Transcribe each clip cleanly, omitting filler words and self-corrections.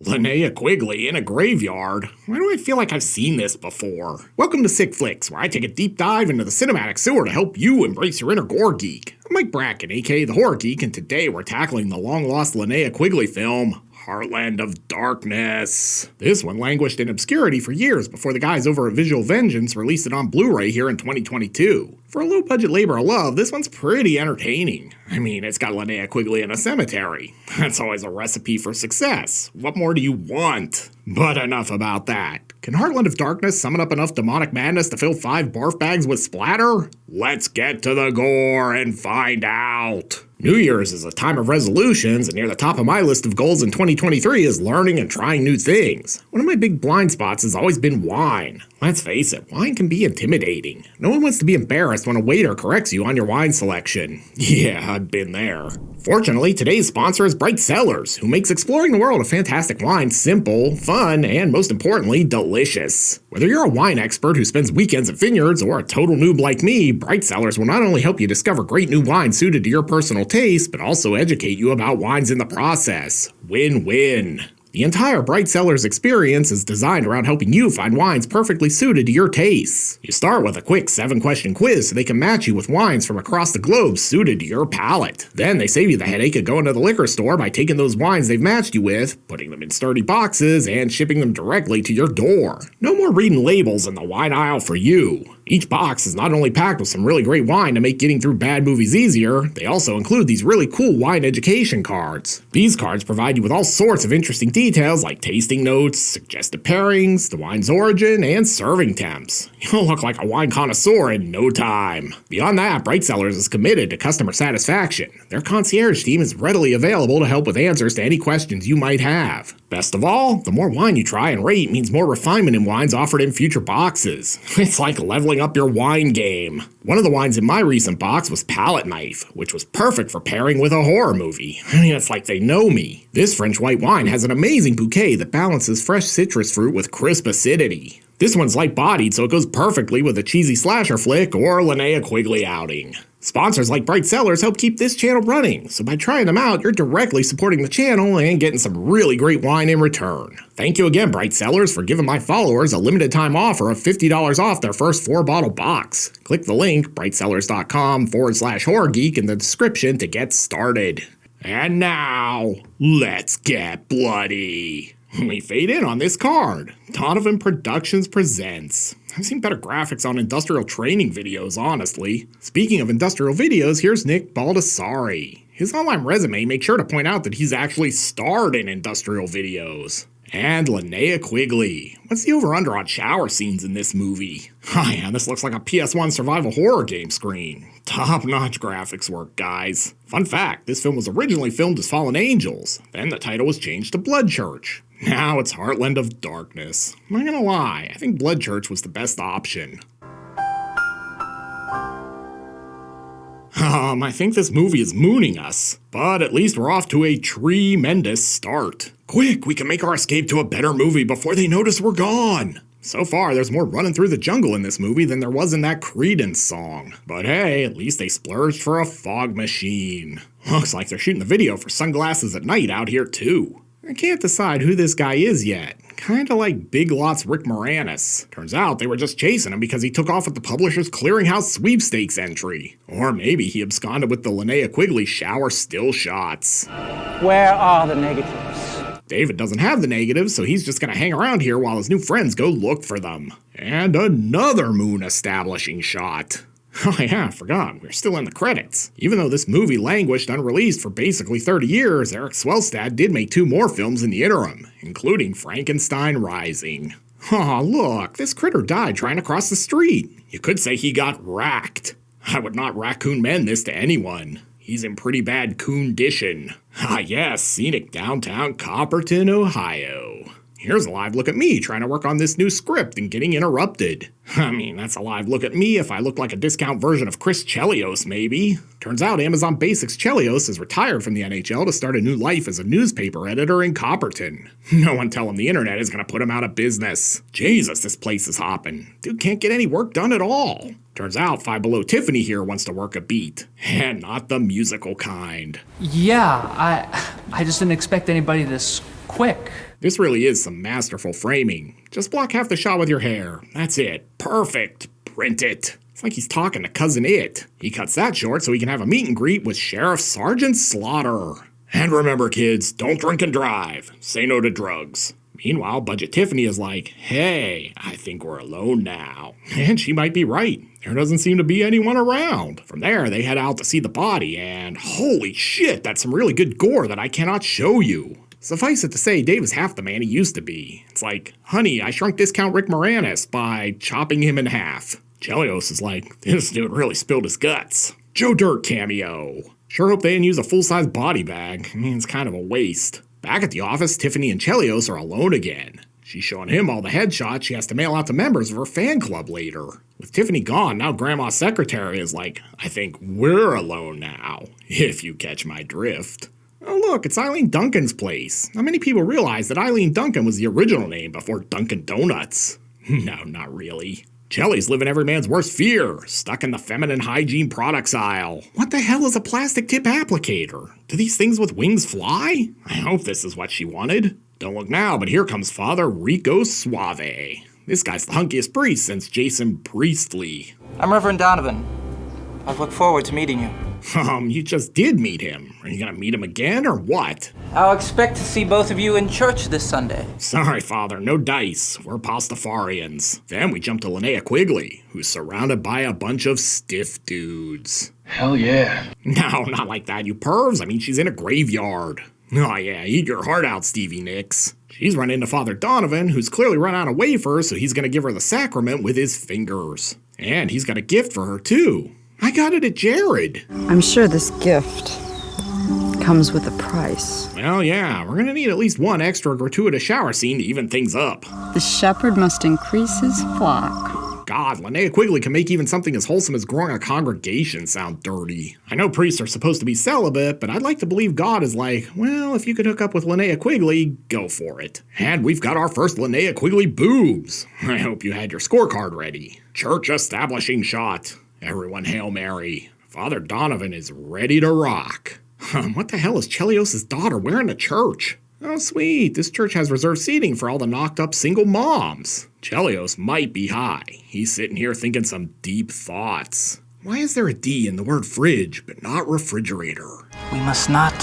Linnea Quigley in a graveyard? Why do I feel like I've seen this before? Welcome to Sick Flicks, where I take a deep dive into the cinematic sewer to help you embrace your inner gore geek. I'm Mike Bracken, aka the Horror Geek, and today we're tackling the long-lost Linnea Quigley film, Heartland of Darkness. This one languished in obscurity for years before the guys over at Visual Vengeance released it on Blu-ray here in 2022. For a low-budget labor of love, this one's pretty entertaining. I mean, it's got Linnea Quigley in a cemetery. That's always a recipe for success. What more do you want? But enough about that. Can Heartland of Darkness summon up enough demonic madness to fill 5 barf bags with splatter? Let's get to the gore and find out. New Year's is a time of resolutions, and near the top of my list of goals in 2023 is learning and trying new things. One of my big blind spots has always been wine. Let's face it, wine can be intimidating. No one wants to be embarrassed when a waiter corrects you on your wine selection. Yeah, I've been there. Fortunately, today's sponsor is Bright Cellars, who makes exploring the world of fantastic wine simple, fun, and most importantly, delicious. Whether you're a wine expert who spends weekends at vineyards or a total noob like me, Bright Cellars will not only help you discover great new wine suited to your personal taste, but also educate you about wines in the process. Win-win. The entire Bright Cellars experience is designed around helping you find wines perfectly suited to your tastes. You start with a quick 7-question quiz so they can match you with wines from across the globe suited to your palate. Then they save you the headache of going to the liquor store by taking those wines they've matched you with, putting them in sturdy boxes, and shipping them directly to your door. No more reading labels in the wine aisle for you. Each box is not only packed with some really great wine to make getting through bad movies easier, they also include these really cool wine education cards. These cards provide you with all sorts of interesting details like tasting notes, suggested pairings, the wine's origin, and serving temps. You'll look like a wine connoisseur in no time. Beyond that, Bright Cellars is committed to customer satisfaction. Their concierge team is readily available to help with answers to any questions you might have. Best of all, the more wine you try and rate means more refinement in wines offered in future boxes. It's like leveling up your wine game. One of the wines in my recent box was Palette Knife, which was perfect for pairing with a horror movie. I mean, it's like they know me. This French white wine has an amazing bouquet that balances fresh citrus fruit with crisp acidity. This one's light-bodied, so it goes perfectly with a cheesy slasher flick or Linnea Quigley outing. Sponsors like Bright Cellars help keep this channel running, so by trying them out, you're directly supporting the channel and getting some really great wine in return. Thank you again, Bright Cellars, for giving my followers a limited time offer of $50 off their first 4-bottle box. Click the link, brightcellars.com/horrorgeek in the description to get started. And now, let's get bloody. We fade in on this card. Donovan Productions presents. I've seen better graphics on industrial training videos, honestly. Speaking of industrial videos, here's Nick Baldessari. His online resume makes sure to point out that he's actually starred in industrial videos. And Linnea Quigley. What's the over-under on shower scenes in this movie? Oh yeah, this looks like a PS1 survival horror game screen. Top-notch graphics work, guys. Fun fact, this film was originally filmed as Fallen Angels. Then the title was changed to Blood Church. Now it's Heartland of Darkness. I'm not gonna lie, I think Blood Church was the best option. I think this movie is mooning us, but at least we're off to a tremendous start. Quick, we can make our escape to a better movie before they notice we're gone. So far, there's more running through the jungle in this movie than there was in that Creedence song. But hey, at least they splurged for a fog machine. Looks like they're shooting the video for Sunglasses at Night out here too. I can't decide who this guy is yet. Kinda like Big Lots Rick Moranis. Turns out they were just chasing him because he took off with the publisher's clearinghouse sweepstakes entry. Or maybe he absconded with the Linnea Quigley shower still shots. Where are the negatives? David doesn't have the negatives, so he's just gonna hang around here while his new friends go look for them. And another moon establishing shot. Oh yeah, I forgot, we're still in the credits. Even though this movie languished unreleased for basically 30 years, Eric Swelstad did make 2 more films in the interim, including Frankenstein Rising. Aw, look, this critter died trying to cross the street. You could say he got racked. I would not raccoon men this to anyone. He's in pretty bad coon-dition. Ah yes, scenic downtown Copperton, Ohio. Here's a live look at me trying to work on this new script and getting interrupted. I mean, that's a live look at me if I look like a discount version of Chris Chelios, maybe. Turns out Amazon Basics Chelios is retired from the NHL to start a new life as a newspaper editor in Copperton. No one tell him the internet is gonna put him out of business. Jesus, this place is hopping. Dude can't get any work done at all. Turns out Five Below Tiffany here wants to work a beat. And not the musical kind. Yeah, I just didn't expect anybody this quick. This really is some masterful framing. Just block half the shot with your hair. That's it. Perfect. Print it. It's like he's talking to Cousin It. He cuts that short so he can have a meet and greet with Sheriff Sergeant Slaughter. And remember, kids, don't drink and drive. Say no to drugs. Meanwhile, Budget Tiffany is like, hey, I think we're alone now. And she might be right. There doesn't seem to be anyone around. From there, they head out to see the body, and holy shit, that's some really good gore that I cannot show you. Suffice it to say, Dave is half the man he used to be. It's like, honey, I shrunk discount Rick Moranis by chopping him in half. Chelios is like, this dude really spilled his guts. Joe Dirt cameo. Sure hope they didn't use a full-size body bag. I mean, it's kind of a waste. Back at the office, Tiffany and Chelios are alone again. She's showing him all the headshots she has to mail out to members of her fan club later. With Tiffany gone, now Grandma's secretary is like, I think we're alone now, if you catch my drift. Oh look, it's Eileen Duncan's place. Not many people realize that Eileen Duncan was the original name before Dunkin' Donuts. No, not really. Chelly's living every man's worst fear, stuck in the feminine hygiene products aisle. What the hell is a plastic tip applicator? Do these things with wings fly? I hope this is what she wanted. Don't look now, but here comes Father Rico Suave. This guy's the hunkiest priest since Jason Priestley. I'm Reverend Donovan. I've looked forward to meeting you. You just did meet him. Are you gonna meet him again, or what? I'll expect to see both of you in church this Sunday. Sorry, Father, no dice. We're Pastafarians. Then we jump to Linnea Quigley, who's surrounded by a bunch of stiff dudes. Hell yeah. No, not like that, you pervs. I mean, she's in a graveyard. Oh yeah, eat your heart out, Stevie Nicks. She's run into Father Donovan, who's clearly run out of wafers, so he's gonna give her the sacrament with his fingers. And he's got a gift for her, too. I got it at Jared. I'm sure this gift comes with a price. Well, yeah, we're gonna need at least one extra gratuitous shower scene to even things up. The shepherd must increase his flock. God, Linnea Quigley can make even something as wholesome as growing a congregation sound dirty. I know priests are supposed to be celibate, but I'd like to believe God is like, well, if you could hook up with Linnea Quigley, go for it. And we've got our first Linnea Quigley boobs. I hope you had your scorecard ready. Church establishing shot. Everyone Hail Mary. Father Donovan is ready to rock. What the hell is Chelios' daughter wearing to church? Oh, sweet. This church has reserved seating for all the knocked up single moms. Chelios might be high. He's sitting here thinking some deep thoughts. Why is there a D in the word fridge, but not refrigerator? We must not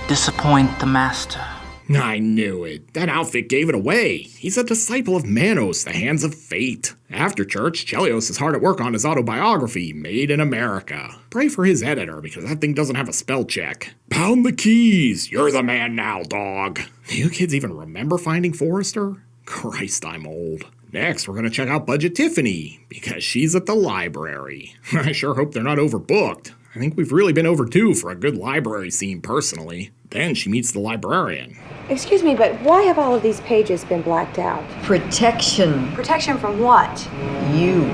disappoint the master. I knew it. That outfit gave it away. He's a disciple of Manos, the Hands of Fate. After church, Chelios is hard at work on his autobiography, Made in America. Pray for his editor, because that thing doesn't have a spell check. Pound the keys. You're the man now, dog. Do you kids even remember Finding Forrester? Christ, I'm old. Next, we're going to check out Budget Tiffany, because she's at the library. I sure hope they're not overbooked. I think we've really been overdue for a good library scene, personally. Then she meets the librarian. Excuse me, but why have all of these pages been blacked out? Protection. Protection from what? You.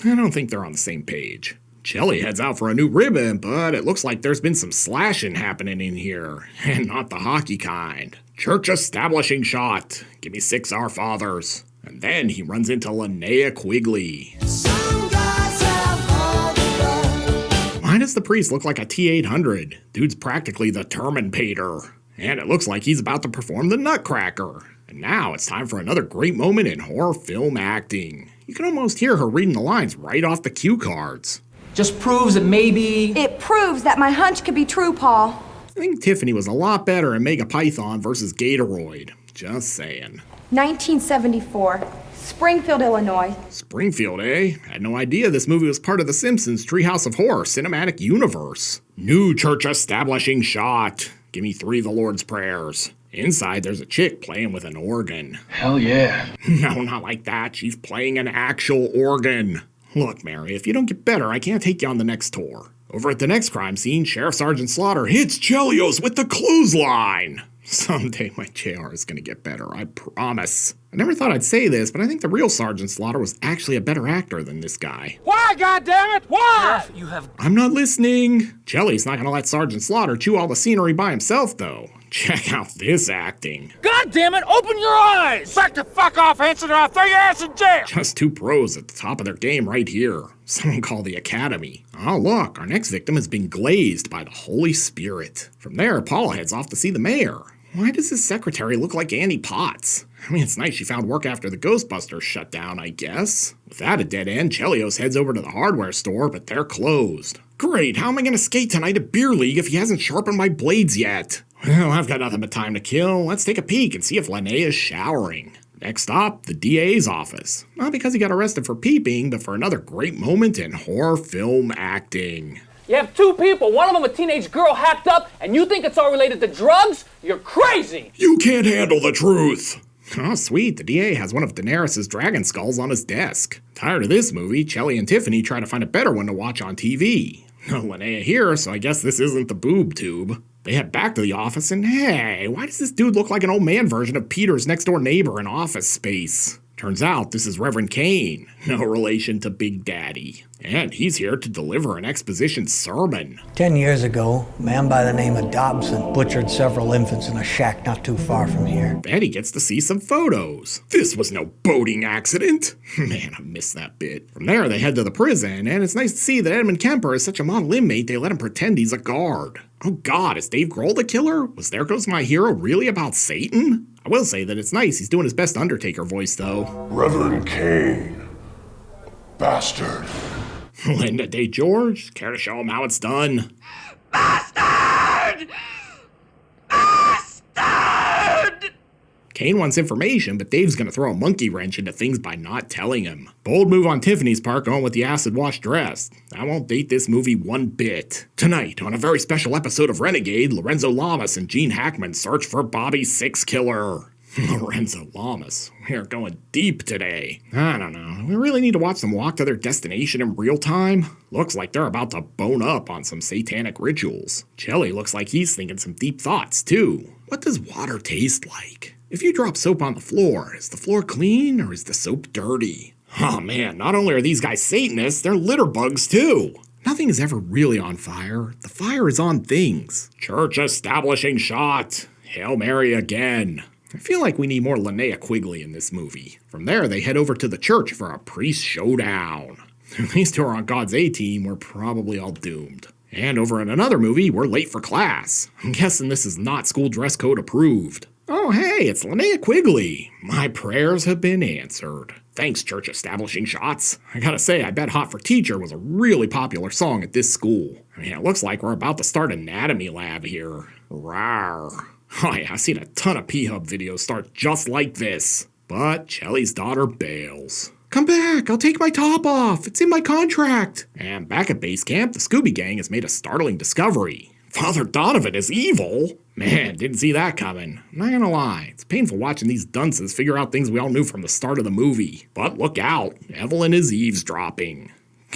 I don't think they're on the same page. Chelly heads out for a new ribbon, but it looks like there's been some slashing happening in here, and not the hockey kind. Church establishing shot. Give me 6 Our Fathers. And then he runs into Linnea Quigley. Why does the priest look like a T-800? Dude's practically the Terminator. And it looks like he's about to perform the Nutcracker. And now it's time for another great moment in horror film acting. You can almost hear her reading the lines right off the cue cards. Just proves that maybe... It proves that my hunch could be true, Paul. I think Tiffany was a lot better in Mega Python versus Gatoroid. Just saying. 1974, Springfield, Illinois. Springfield, eh? Had no idea this movie was part of the Simpsons Treehouse of Horror cinematic universe. New church establishing shot. Give me 3 The Lord's Prayers. Inside, there's a chick playing with an organ. Hell yeah. No, not like that. She's playing an actual organ. Look, Mary, if you don't get better, I can't take you on the next tour. Over at the next crime scene, Sheriff Sergeant Slaughter hits Chelios with the clothesline. Someday my JR is gonna get better, I promise. I never thought I'd say this, but I think the real Sergeant Slaughter was actually a better actor than this guy. Why, goddammit? Why? Sheriff, you have... I'm not listening. Chelly's not gonna let Sergeant Slaughter chew all the scenery by himself, though. Check out this acting. God damn it, open your eyes! Back the fuck off, Hanson, or I'll throw your ass in jail! Just 2 pros at the top of their game right here. Someone call the Academy. Oh look, our next victim has been glazed by the Holy Spirit. From there, Paul heads off to see the mayor. Why does his secretary look like Annie Potts? I mean, it's nice she found work after the Ghostbusters shut down, I guess. Without a dead end, Chelios heads over to the hardware store, but they're closed. Great, how am I going to skate tonight at Beer League if he hasn't sharpened my blades yet? Well, I've got nothing but time to kill. Let's take a peek and see if Linnea's showering. Next stop, the DA's office. Not because he got arrested for peeping, but for another great moment in horror film acting. You have two people, one of them a teenage girl hacked up, and you think it's all related to drugs? You're crazy! You can't handle the truth! Oh, sweet, the DA has one of Daenerys' dragon skulls on his desk. Tired of this movie, Chelly and Tiffany try to find a better one to watch on TV. No Linnea here, so I guess this isn't the boob tube. They head back to the office and hey, why does this dude look like an old man version of Peter's next door neighbor in Office Space? Turns out this is Reverend Kane, no relation to Big Daddy. And he's here to deliver an exposition sermon. 10 years ago, a man by the name of Dobson butchered several infants in a shack not too far from here. Then he gets to see some photos. This was no boating accident. Man, I missed that bit. From there, they head to the prison, and it's nice to see that Edmund Kemper is such a model inmate they let him pretend he's a guard. Oh god, is Dave Grohl the killer? Was There Goes My Hero really about Satan? I will say that it's nice he's doing his best Undertaker voice, though. Reverend Kane. Bastard. Linda Day George, care to show him how it's done? Bastard! Bastard! Kane wants information, but Dave's gonna throw a monkey wrench into things by not telling him. Bold move on Tiffany's part going with the acid wash dress. I won't date this movie one bit. Tonight, on a very special episode of Renegade, Lorenzo Lamas and Gene Hackman search for Bobby's six killer. Lorenzo Lamas. We are going deep today. I don't know. We really need to watch them walk to their destination in real time? Looks like they're about to bone up on some satanic rituals. Chelly looks like he's thinking some deep thoughts, too. What does water taste like? If you drop soap on the floor, is the floor clean or is the soap dirty? Oh man, not only are these guys Satanists, they're litter bugs, too. Nothing is ever really on fire. The fire is on things. Church establishing shot. Hail Mary again. I feel like we need more Linnea Quigley in this movie. From there, they head over to the church for a priest showdown. These two are on God's A-team, we're probably all doomed. And over in another movie, we're late for class. I'm guessing this is not school dress code approved. Oh hey, it's Linnea Quigley. My prayers have been answered. Thanks, church establishing shots. I gotta say, I bet Hot for Teacher was a really popular song at this school. I mean, it looks like we're about to start anatomy lab here. Rawr. Oh yeah, I've seen a ton of P-Hub videos start just like this. But Chelly's daughter bails. Come back, I'll take my top off. It's in my contract. And back at base camp, the Scooby Gang has made a startling discovery. Father Donovan is evil? Man, didn't see that coming. I'm not gonna lie, it's painful watching these dunces figure out things we all knew from the start of the movie. But look out, Evelyn is eavesdropping.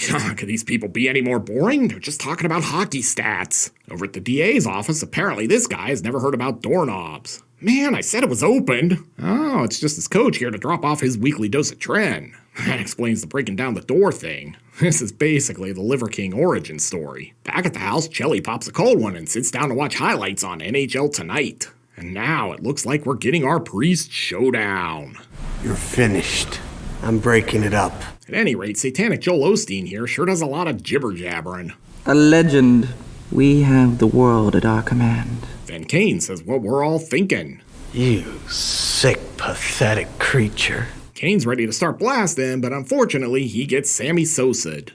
God, could these people be any more boring? They're just talking about hockey stats. Over at the DA's office, apparently this guy has never heard about doorknobs. Man, I said it was opened. Oh, it's just his coach here to drop off his weekly dose of Tren. That explains the breaking down the door thing. This is basically the Liver King origin story. Back at the house, Chelly pops a cold one and sits down to watch highlights on NHL Tonight. And now it looks like we're getting our priest showdown. You're finished. I'm breaking it up. At any rate, Satanic Joel Osteen here sure does a lot of jibber-jabbering. A legend. We have the world at our command. Then Kane says what we're all thinking. You sick, pathetic creature. Kane's ready to start blasting, but unfortunately, he gets Sammy Sosa'd.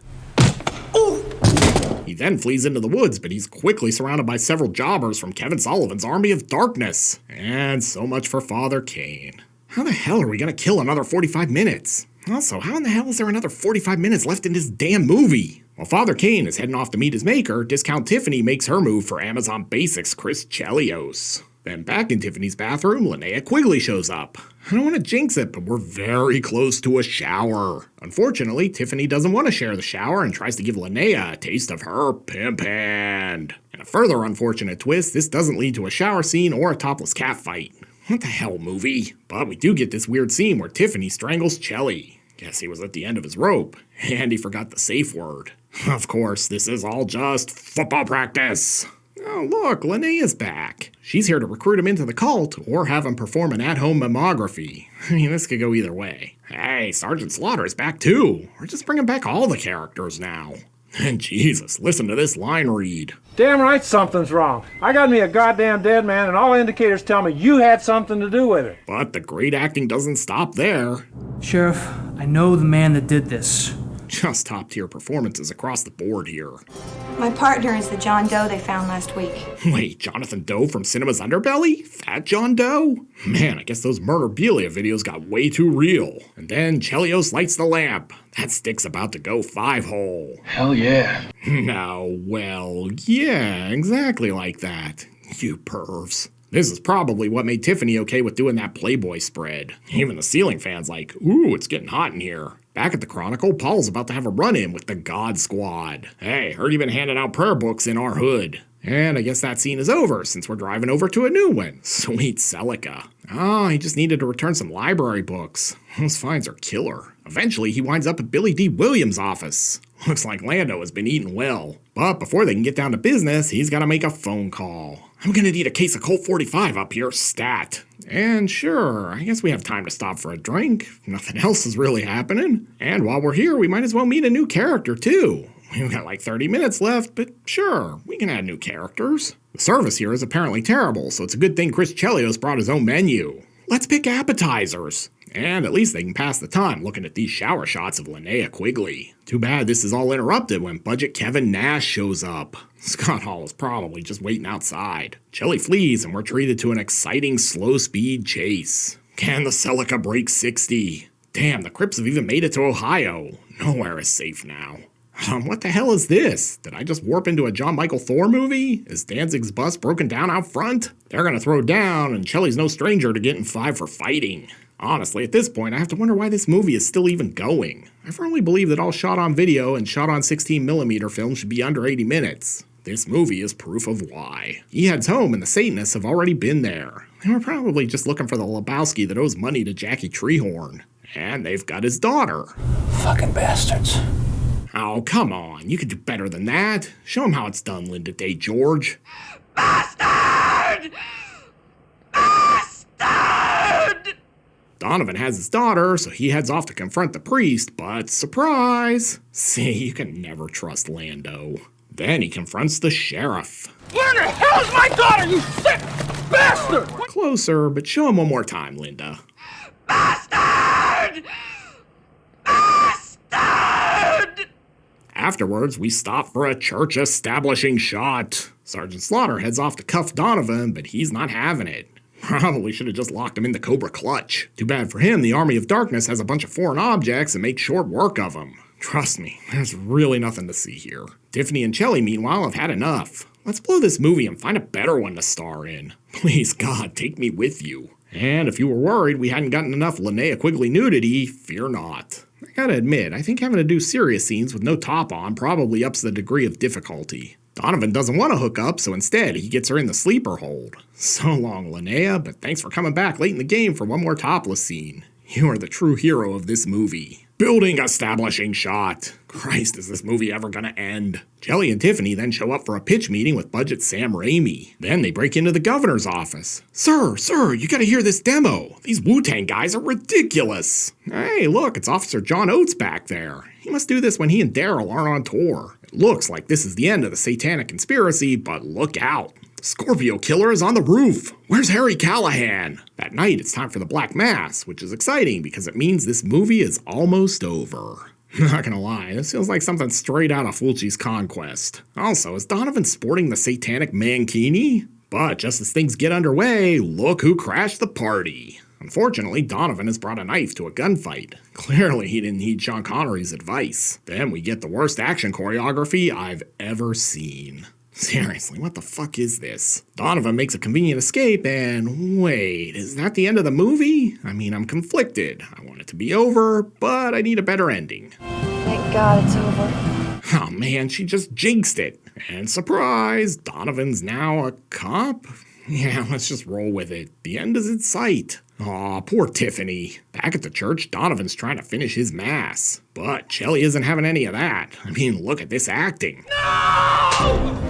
He then flees into the woods, but he's quickly surrounded by several jobbers from Kevin Sullivan's Army of Darkness. And so much for Father Kane. How the hell are we gonna kill another 45 minutes? Also, how in the hell is there another 45 minutes left in this damn movie? While Father Kane is heading off to meet his maker, Discount Tiffany makes her move for Amazon Basics Chris Chelios. Then back in Tiffany's bathroom, Linnea Quigley shows up. I don't want to jinx it, but we're very close to a shower. Unfortunately, Tiffany doesn't want to share the shower and tries to give Linnea a taste of her pimp hand. In a further unfortunate twist, this doesn't lead to a shower scene or a topless cat fight. What the hell, movie? But we do get this weird scene where Tiffany strangles Chelly. Guess he was at the end of his rope, and he forgot the safe word. Of course, this is all just football practice. Oh look, Linnea's back. She's here to recruit him into the cult, or have him perform an at-home mammography. I mean, this could go either way. Hey, Sergeant Slaughter is back too. We're just bringing back all the characters now. And Jesus, listen to this line read. Damn right something's wrong. I got me a goddamn dead man, and all indicators tell me you had something to do with it. But the great acting doesn't stop there. Sheriff, I know the man that did this. Just top-tier performances across the board here. My partner is the John Doe they found last week. Wait, Jonathan Doe from Cinema's Underbelly? Fat John Doe? Man, I guess those murderabilia videos got way too real. And then Chelios lights the lamp. That stick's about to go 5-hole. Hell yeah. Now, well, yeah, exactly like that. You pervs. This is probably what made Tiffany okay with doing that Playboy spread. Even the ceiling fan's like, ooh, it's getting hot in here. Back at the Chronicle, Paul's about to have a run-in with the God Squad. Hey, heard you been handing out prayer books in our hood. And I guess that scene is over, since we're driving over to a new one. Sweet Celica. Oh, he just needed to return some library books. Those fines are killer. Eventually, he winds up at Billy D. Williams' office. Looks like Lando has been eating well. But before they can get down to business, he's got to make a phone call. I'm gonna need a case of Colt 45 up here, stat. And sure, I guess we have time to stop for a drink. Nothing else is really happening. And while we're here, we might as well meet a new character, too. We've got like 30 minutes left, but sure, we can add new characters. The service here is apparently terrible, so it's a good thing Chris Chelios brought his own menu. Let's pick appetizers. And at least they can pass the time looking at these shower shots of Linnea Quigley. Too bad this is all interrupted when Budget Kevin Nash shows up. Scott Hall is probably just waiting outside. Chelly flees and we're treated to an exciting slow-speed chase. Can the Celica break 60? Damn, the Crips have even made it to Ohio. Nowhere is safe now. What the hell is this? Did I just warp into a John Michael Thor movie? Is Danzig's bus broken down out front? They're gonna throw down, and Chelly's no stranger to getting 5 for fighting. Honestly, at this point, I have to wonder why this movie is still even going. I firmly believe that all shot on video and shot on 16mm film should be under 80 minutes. This movie is proof of why. He heads home and the Satanists have already been there. They were probably just looking for the Lebowski that owes money to Jackie Treehorn. And they've got his daughter. Fucking bastards. Oh, come on. You could do better than that. Show him how it's done, Linda Day George. Bastard! Bastard! Donovan has his daughter, so he heads off to confront the priest, but surprise! See, you can never trust Lando. Then he confronts the sheriff. Where the hell is my daughter, you sick bastard? Closer, but show him one more time, Linda. Bastard! Bastard! Afterwards, we stop for a church-establishing shot. Sergeant Slaughter heads off to cuff Donovan, but he's not having it. Probably should have just locked him in the Cobra Clutch. Too bad for him, the Army of Darkness has a bunch of foreign objects and makes short work of them. Trust me, there's really nothing to see here. Tiffany and Chelly, meanwhile, have had enough. Let's blow this movie and find a better one to star in. Please, God, take me with you. And if you were worried we hadn't gotten enough Linnea Quigley nudity, fear not. I gotta admit, I think having to do serious scenes with no top on probably ups the degree of difficulty. Donovan doesn't want to hook up, so instead he gets her in the sleeper hold. So long, Linnea, but thanks for coming back late in the game for one more topless scene. You are the true hero of this movie. Building establishing shot. Christ, is this movie ever gonna end? Chelly and Tiffany then show up for a pitch meeting with Budget Sam Raimi. Then they break into the governor's office. Sir, you gotta hear this demo. These Wu-Tang guys are ridiculous. Hey, look, it's Officer John Oates back there. He must do this when he and Daryl aren't on tour. It looks like this is the end of the satanic conspiracy, but look out. Scorpio Killer is on the roof. Where's Harry Callahan? That night, it's time for the Black Mass, which is exciting because it means this movie is almost over. Not gonna lie, this feels like something straight out of Fulci's Conquest. Also, is Donovan sporting the satanic mankini? But just as things get underway, look who crashed the party. Unfortunately, Donovan has brought a knife to a gunfight. Clearly, he didn't heed Sean Connery's advice. Then we get the worst action choreography I've ever seen. Seriously, what the fuck is this? Donovan makes a convenient escape and wait, is that the end of the movie? I mean, I'm conflicted. I want it to be over, but I need a better ending. Thank God it's over. Oh man, she just jinxed it. And surprise, Donovan's now a cop? Yeah, let's just roll with it. The end is in sight. Aw, poor Tiffany. Back at the church, Donovan's trying to finish his mass. But Chelly isn't having any of that. I mean, look at this acting. No!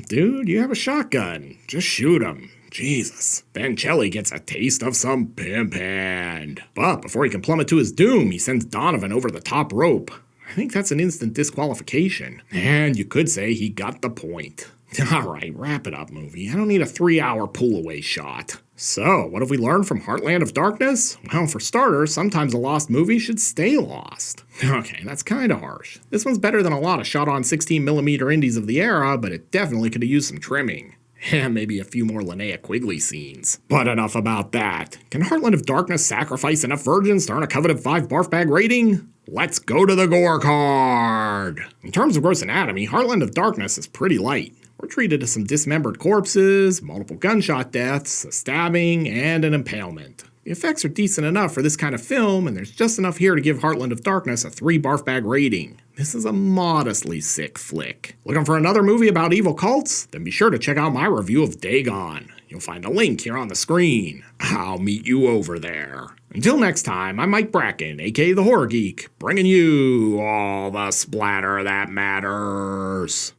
Dude, you have a shotgun. Just shoot him. Jesus. Then Chelly gets a taste of some pimp hand. But before he can plummet to his doom, he sends Donovan over the top rope. I think that's an instant disqualification. And you could say he got the point. Alright, wrap it up, movie. I don't need a 3-hour pull-away shot. So, what have we learned from Heartland of Darkness? Well, for starters, sometimes a lost movie should stay lost. Okay, that's kinda harsh. This one's better than a lot of shot-on 16mm indies of the era, but it definitely could have used some trimming. And maybe a few more Linnea Quigley scenes. But enough about that. Can Heartland of Darkness sacrifice enough virgins to earn a coveted 5 barf bag rating? Let's go to the gore card! In terms of gross anatomy, Heartland of Darkness is pretty light. We're treated to some dismembered corpses, multiple gunshot deaths, a stabbing, and an impalement. The effects are decent enough for this kind of film, and there's just enough here to give Heartland of Darkness a 3 barf bag rating. This is a modestly sick flick. Looking for another movie about evil cults? Then be sure to check out my review of Dagon. You'll find a link here on the screen. I'll meet you over there. Until next time, I'm Mike Bracken, aka the Horror Geek, bringing you all the splatter that matters.